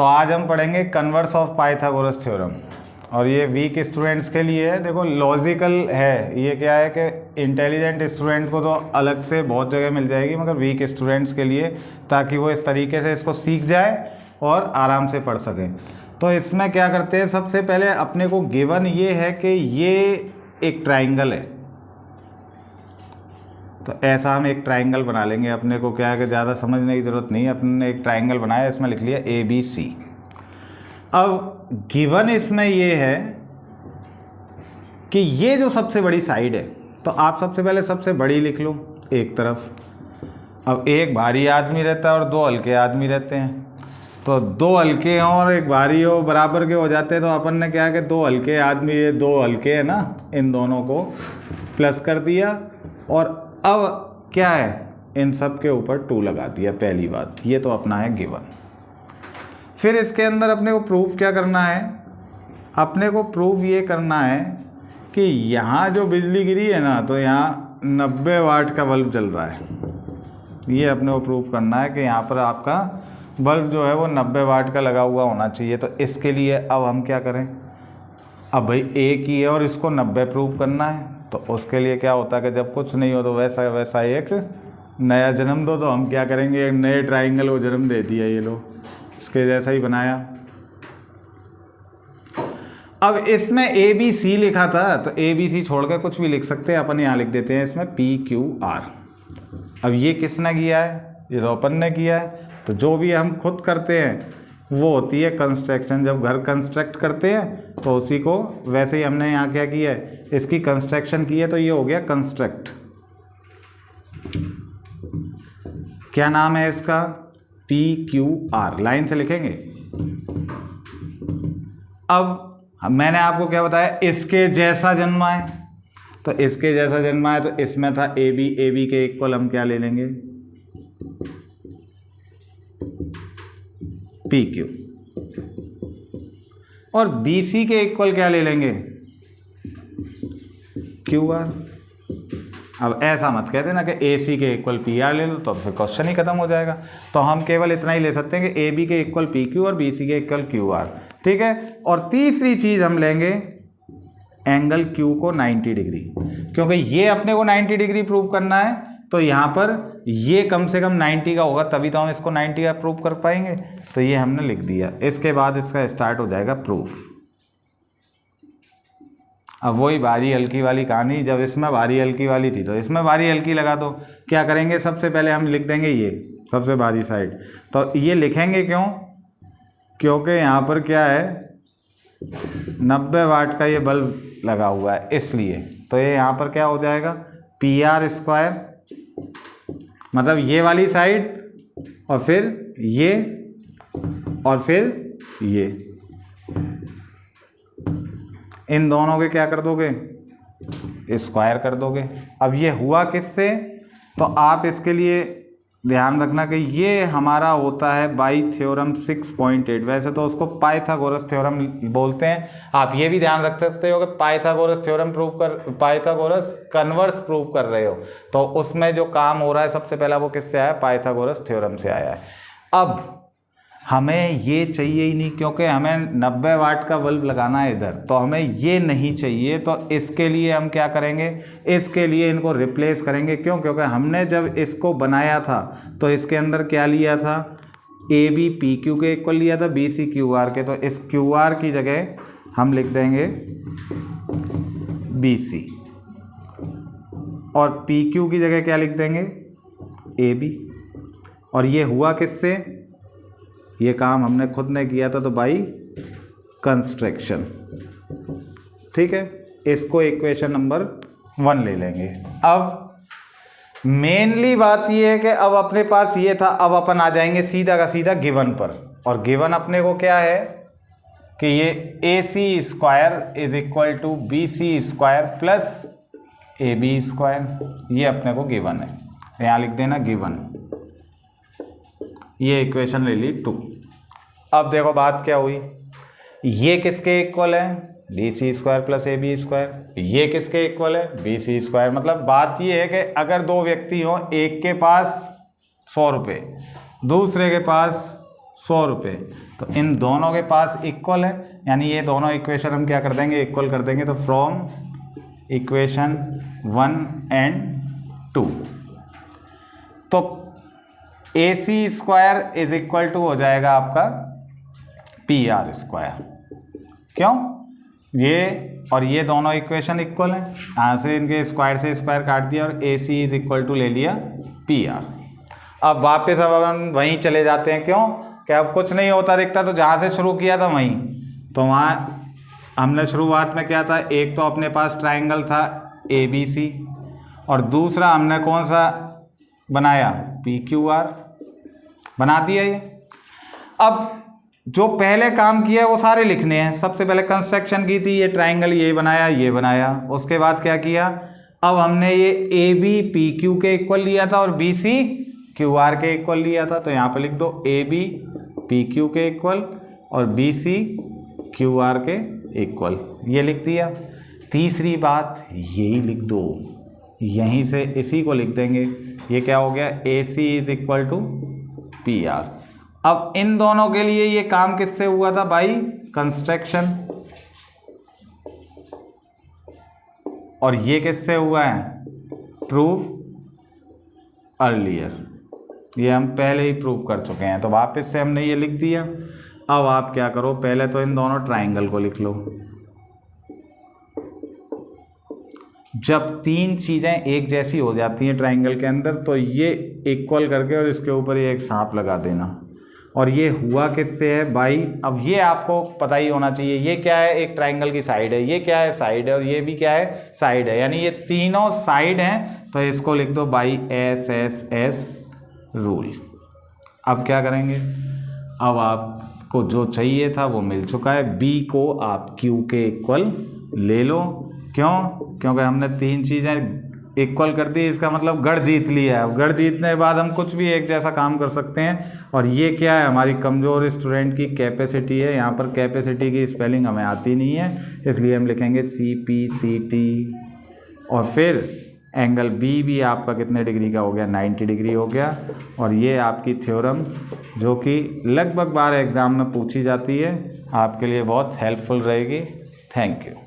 तो आज हम पढ़ेंगे कन्वर्स ऑफ पाइथागोरस थ्योरम, और ये वीक स्टूडेंट्स के लिए है। देखो लॉजिकल है, ये क्या है कि इंटेलिजेंट स्टूडेंट को तो अलग से बहुत जगह मिल जाएगी, मगर वीक स्टूडेंट्स के लिए, ताकि वो इस तरीके से इसको सीख जाए और आराम से पढ़ सकें। तो इसमें क्या करते हैं, सबसे पहले अपने को गिवन ये है कि ये एक ट्राइंगल है, तो ऐसा हम एक ट्राइंगल बना लेंगे। अपने को क्या है कि ज़्यादा समझने की ज़रूरत नहीं है, अपने ने एक ट्राइंगल बनाया, इसमें लिख लिया ABC। अब गिवन इसमें ये है कि ये जो सबसे बड़ी साइड है, तो आप सबसे पहले सबसे बड़ी लिख लो एक तरफ। अब एक भारी आदमी रहता है और दो हल्के आदमी रहते हैं, तो दो हल्के हों और एक भारी हो, बराबर के हो जाते हैं। तो अपन ने क्या है कि दो हल्के आदमी, ये दो हल्के है ना, इन दोनों को प्लस कर दिया, और अब क्या है, इन सब के ऊपर 2 लगा दिया। पहली बात ये तो अपना है गिवन। फिर इसके अंदर अपने को प्रूफ क्या करना है, अपने को प्रूफ ये करना है कि यहाँ जो बिजली गिरी है ना, तो यहाँ 90 वाट का बल्ब जल रहा है। ये अपने को प्रूफ करना है कि यहाँ पर आपका बल्ब जो है वो 90 वाट का लगा हुआ होना चाहिए। तो इसके लिए अब हम क्या करें, अब भाई एक ही है और इसको 90 प्रूफ करना है, तो उसके लिए क्या होता है कि जब कुछ नहीं हो तो वैसा वैसा एक नया जन्म दो। तो हम क्या करेंगे, एक नए ट्राइंगल को जन्म दे दिया, ये लो इसके जैसा ही बनाया। अब इसमें ABC लिखा था, तो ABC छोड़ कर कुछ भी लिख सकते हैं, अपन यहाँ लिख देते हैं इसमें PQR। अब ये किसने किया है, ये तो अपन ने किया है। तो जो भी हम खुद करते हैं वो होती है कंस्ट्रक्शन। जब घर कंस्ट्रक्ट करते हैं तो उसी को वैसे ही हमने यहाँ क्या किया है, इसकी कंस्ट्रक्शन की है, तो ये हो गया कंस्ट्रक्ट। क्या नाम है इसका, PQR। लाइन से लिखेंगे। अब मैंने आपको क्या बताया, इसके जैसा जन्मा है, तो इसके जैसा जन्मा है, तो इसमें था AB के इक्वल हम क्या ले लेंगे, PQ, और BC के इक्वल क्या ले लेंगे, QR। अब ऐसा मत कहते ना कि AC के इक्वल PR ले लो, तो फिर क्वेश्चन ही खत्म हो जाएगा। तो हम केवल इतना ही ले सकते हैं कि AB के इक्वल PQ और BC के इक्वल QR, ठीक है। और तीसरी चीज़ हम लेंगे एंगल Q को 90 डिग्री, क्योंकि ये अपने को 90 डिग्री प्रूव करना है, तो यहाँ पर ये कम से कम 90 का होगा, तभी तो हम इसको 90 का प्रूव कर पाएंगे। तो ये हमने लिख दिया। इसके बाद इसका स्टार्ट हो जाएगा प्रूफ। अब वही भारी हल्की वाली कहानी, जब इसमें भारी हल्की वाली थी तो इसमें भारी हल्की लगा दो। क्या करेंगे, सबसे पहले हम लिख देंगे ये सबसे भारी साइड। तो ये लिखेंगे क्यों, क्योंकि यहाँ पर क्या है 90 वाट का ये बल्ब लगा हुआ है, इसलिए। तो ये यहाँ पर क्या हो जाएगा, PR², मतलब ये वाली साइड, और फिर ये, और फिर ये, इन दोनों के क्या कर दोगे, स्क्वायर कर दोगे। अब ये हुआ किससे, तो आप इसके लिए ध्यान रखना कि ये हमारा होता है बाई थ्योरम 6.8। वैसे तो उसको पाइथागोरस थ्योरम बोलते हैं। आप ये भी ध्यान रख सकते हो कि पाइथागोरस थ्योरम प्रूव कर, पाइथागोरस कन्वर्स प्रूव कर रहे हो, तो उसमें जो काम हो रहा है सबसे पहला वो किससे आया, पाइथागोरस थ्योरम से आया है। अब हमें ये चाहिए ही नहीं, क्योंकि हमें 90 वाट का बल्ब लगाना है इधर, तो हमें ये नहीं चाहिए। तो इसके लिए हम क्या करेंगे, इसके लिए इनको रिप्लेस करेंगे। क्यों, क्योंकि हमने जब इसको बनाया था तो इसके अंदर क्या लिया था, AB PQ के इक्वल लिया था, BC QR के। तो इस QR की जगह हम लिख देंगे BC, और PQ की जगह क्या लिख देंगे, AB। और ये हुआ किससे, ये काम हमने खुद ने किया था, तो बाई कंस्ट्रक्शन, ठीक है। इसको इक्वेशन नंबर 1 ले लेंगे। अब मेनली बात ये है कि अब अपने पास ये था, अब अपन आ जाएंगे सीधा का सीधा गिवन पर। और गिवन अपने को क्या है कि ये AC² is equal to BC² plus AB², ये अपने को गिवन है। यहाँ लिख देना गिवन, ये इक्वेशन ले ली 2। अब देखो बात क्या हुई, ये किसके इक्वल है, BC² प्लस AB²। ये किसके इक्वल है, BC²। मतलब बात ये है कि अगर दो व्यक्ति हों, एक के पास 100 रुपये, दूसरे के पास 100 रुपये। तो इन दोनों के पास इक्वल है, यानी ये दोनों इक्वेशन हम क्या कर देंगे, इक्वल कर देंगे। तो फ्रॉम इक्वेशन 1 एंड 2, तो AC² इज इक्वल टू हो जाएगा आपका PR²। क्यों? ये और ये दोनों इक्वेशन इक्वल हैं, यहाँ से इनके स्क्वायर से स्क्वायर काट दिया और AC इज इक्वल टू ले लिया PR। अब वापस अब हम वहीं चले जाते हैं। क्यों? कि अब कुछ नहीं होता दिखता, तो जहाँ से शुरू किया था वहीं, तो वहाँ हमने शुरुआत में क्या था, एक तो अपने पास ट्राइंगल था ABC और दूसरा हमने कौन सा बनाया, PQR बना दिया। ये अब जो पहले काम किया है वो सारे लिखने हैं। सबसे पहले कंस्ट्रक्शन की थी, ये ट्राइंगल ये बनाया। उसके बाद क्या किया, अब हमने ये AB PQ के इक्वल लिया था और BC QR के इक्वल लिया था। तो यहाँ पर लिख दो AB PQ के इक्वल और BC QR के इक्वल, ये लिख दिया। तीसरी बात यही लिख दो, यहीं से इसी को लिख देंगे। ये क्या हो गया, AC is equal to PR। अब इन दोनों के लिए ये काम किससे हुआ था भाई, कंस्ट्रक्शन, और ये किससे हुआ है, प्रूव अर्लियर। ये हम पहले ही प्रूव कर चुके हैं, तो वापस से हमने ये लिख दिया। अब आप क्या करो, पहले तो इन दोनों ट्राइंगल को लिख लो। जब तीन चीज़ें एक जैसी हो जाती हैं ट्राइंगल के अंदर, तो ये इक्वल करके और इसके ऊपर ये एक सांप लगा देना। और ये हुआ किससे है भाई, अब ये आपको पता ही होना चाहिए। ये क्या है, एक ट्राइंगल की साइड है, ये क्या है, साइड है, और ये भी क्या है, साइड है, यानी ये तीनों साइड हैं। तो इसको लिख दो बाई SSS रूल। अब क्या करेंगे, अब आपको जो चाहिए था वो मिल चुका है। B को आप Q के इक्वल ले लो। क्यों? क्योंकि हमने तीन चीज़ें इक्वल कर दी, इसका मतलब गढ़ जीत लिया है। अब गढ़ जीतने के बाद हम कुछ भी एक जैसा काम कर सकते हैं। और ये क्या है, हमारी कमज़ोर स्टूडेंट की कैपेसिटी है। यहाँ पर कैपेसिटी की स्पेलिंग हमें आती नहीं है, इसलिए हम लिखेंगे CPCT। और फिर एंगल B भी आपका कितने डिग्री का हो गया, 90 डिग्री हो गया। और ये आपकी थ्योरम जो कि लगभग 12 एग्ज़ाम में पूछी जाती है, आपके लिए बहुत हेल्पफुल रहेगी। Thank you.